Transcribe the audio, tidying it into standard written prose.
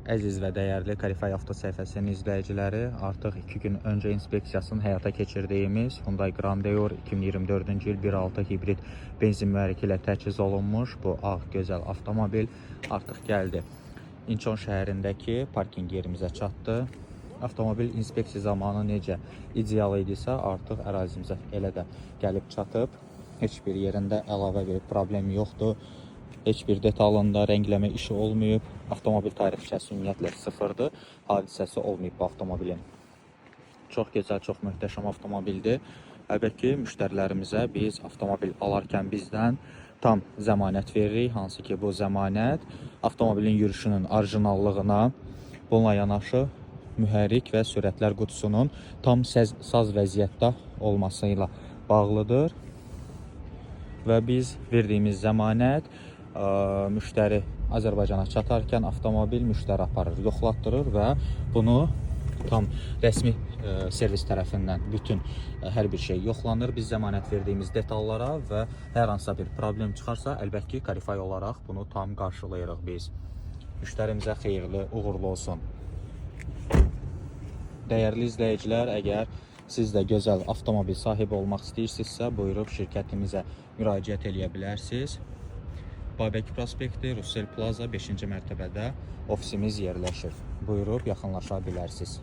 Əziz və dəyərli Karifay Avto səhifəsinin izləyiciləri, artıq 2 gün öncə inspeksiyasını həyata keçirdiyimiz Hyundai Grandeur 2024-cü il 1.6 hibrid benzin mühərriki ilə təchiz olunmuş bu ağ gözəl avtomobil artıq gəldi. İnçon şəhərindəki parking yerimizə çatdı. Avtomobil inspeksiya zamanı necə ideal idisə, artıq ərazimizə elə də gəlib çatıb. Heç bir yerində əlavə bir problem yoxdur. Heç bir detalında rəngləmə işi olmayıb. Avtomobil tarixçəsi ümumiyyətlə sıfırdır. Hadisəsi olmayıb bu avtomobilin. Çox gözəl, çox möhtəşəm avtomobildir. Əlbəttə ki, müştərilərimizə biz avtomobil alarkən bizdən tam zəmanət veririk. Hansı ki, bu zəmanət avtomobilin yürüşünün orijinallığına, bununla yanaşı mühərrik və sürətlər qutusunun tam saz vəziyyətdə olması ilə bağlıdır. Və biz verdiyimiz zəmanət müştəri Azərbaycana çatarkən avtomobil müştəri aparır, yoxlatdırır və bunu tam rəsmi servis tərəfindən bütün hər bir şey yoxlanır. Biz zəmanət verdiyimiz detallara və hər hansısa bir problem çıxarsa, əlbəttə ki, Karifay olaraq bunu tam qarşılayırıq biz. Müştərimizə xeyirli, uğurlu olsun. Dəyərli izləyicilər, əgər siz də gözəl avtomobil sahibi olmaq istəyirsinizsə, buyurub şirkətimizə müraciət edə bilərsiniz. Babək prospekti, Russell Plaza 5-ci mərtəbədə ofisimiz yerləşir. Buyurub yaxınlaşa bilərsiniz.